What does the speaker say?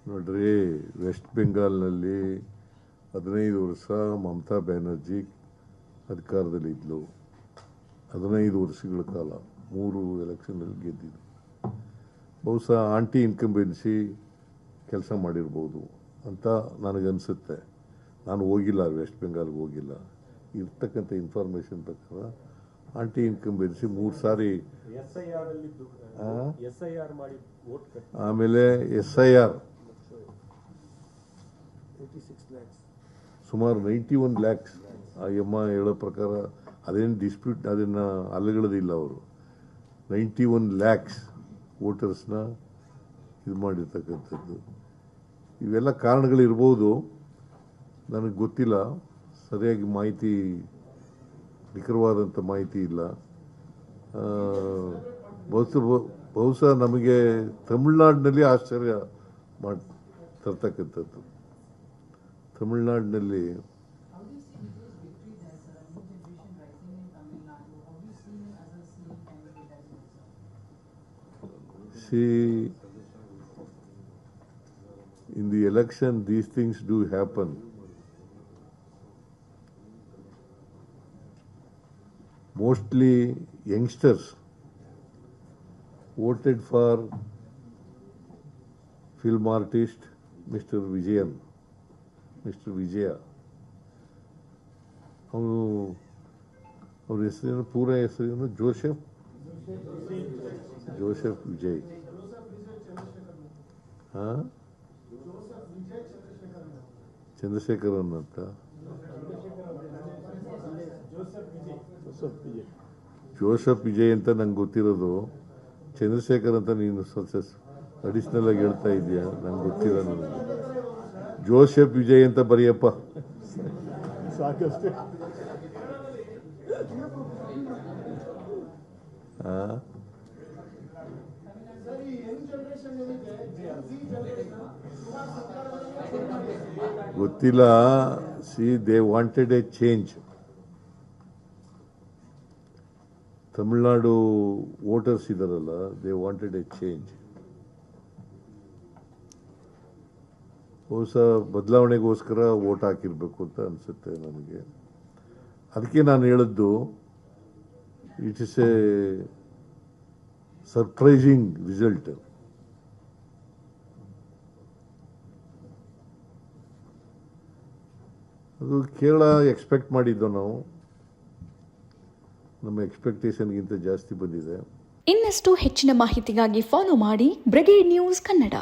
ನೋಡ್ರಿ, ವೆಸ್ಟ್ ಬೆಂಗಾಲ್ನಲ್ಲಿ 15 ವರ್ಷ ಮಮತಾ ಬ್ಯಾನರ್ಜಿ ಅಧಿಕಾರದಲ್ಲಿದ್ದರು. 15 ವರ್ಷಗಳ ಕಾಲ 3 ಎಲೆಕ್ಷನ್ನಲ್ಲಿ ಗೆದ್ದಿದ್ದು. ಬಹುಶಃ ಆಂಟಿ ಇನ್ಕಂಬೆನ್ಸಿ ಕೆಲಸ ಮಾಡಿರ್ಬೋದು ಅಂತ ನನಗನ್ಸುತ್ತೆ. ನಾನು ಹೋಗಿಲ್ಲ, ವೆಸ್ಟ್ ಬೆಂಗಾಲ್ಗೆ ಹೋಗಿಲ್ಲ. ಇರ್ತಕ್ಕಂಥ ಇನ್ಫಾರ್ಮೇಷನ್ ಪ್ರಕಾರ ಆಂಟಿ ಇನ್ಕಂಬೆನ್ಸಿ 3 ಸಾರಿ ಆಮೇಲೆ SIR ಸುಮಾರು 91 lakhs ಆ ಎಮ್ಮ ಹೇಳೋ ಪ್ರಕಾರ. ಅದೇನು ಡಿಸ್ಪ್ಯೂಟ್, ಅದನ್ನು ಅಲ್ಲಗಳದಿಲ್ಲ. ಅವರು 91 lakhs ವೋಟರ್ಸ್ನ ಇದು ಮಾಡಿರ್ತಕ್ಕಂಥದ್ದು. ಇವೆಲ್ಲ ಕಾರಣಗಳಿರ್ಬೋದು, ನನಗೆ ಗೊತ್ತಿಲ್ಲ. ಸರಿಯಾಗಿ ಮಾಹಿತಿ, ನಿಖರವಾದಂಥ ಮಾಹಿತಿ ಇಲ್ಲ. ಬಹುಶಃ ನಮಗೆ ತಮಿಳ್ನಾಡಿನಲ್ಲಿ ಆಶ್ಚರ್ಯ ತರ್ತಕ್ಕಂಥದ್ದು. ತಮಿಳ್ನಾಡಿನಲ್ಲಿ in the election these things do happen. Mostly youngsters voted for film artist Mr. Vijaya. ಅವ್ರ ಹೆಸರೇನು, ಪೂರ ಹೆಸರೇನು? ಜೋಸೆಫ್ ವಿಜಯ್. ಚಂದ್ರಶೇಖರನ್ ಅಂತ. ಜೋಸೆಫ್ ವಿಜಯ್ ಅಂತ ನಂಗೆ ಗೊತ್ತಿರೋದು. ಚಂದ್ರಶೇಖರ್ ಅಂತ ನೀನು ಅಡಿಷನಲ್ ಆಗಿ ಹೇಳ್ತಾ ಇದೆಯಾ? ನಂಗೆ ಗೊತ್ತಿಲ್ಲ. ನನಗೆ ಜೋಸೆಫ್ ವಿಜಯ್ ಅಂತ ಬರೆಯಪ್ಪ. ಸಾಕಷ್ಟೇ. ಗೊತ್ತಿಲ್ಲ. They wanted A change. Tamil Nadu voters ಇದಾರಲ್ಲ, ದೇ ವಾಂಟೆಡ್ ಎ ಚೇಂಜ್. ಬಹುಶಃ ಬದಲಾವಣೆಗೋಸ್ಕರ ವೋಟ್ ಹಾಕಿರ್ಬೇಕು ಅಂತ ಅನಿಸುತ್ತೆ ನನಗೆ. ಅದಕ್ಕೆ ನಾನು ಹೇಳಿದ್ದು, it is A surprising result. ಅದು ಕೇರಳ ಎಕ್ಸ್ಪೆಕ್ಟ್ ಮಾಡಿದ್ದು ನಾವು. ನಮ್ಮ ಎಕ್ಸ್ಪೆಕ್ಟೇಷನ್ಗಿಂತ ಜಾಸ್ತಿ ಬಂದಿದೆ. ಇನ್ನಷ್ಟು ಹೆಚ್ಚಿನ ಮಾಹಿತಿಗಾಗಿ ಫಾಲೋ ಮಾಡಿ ಬ್ರಿಗೇಡ್ ನ್ಯೂಸ್ ಕನ್ನಡ.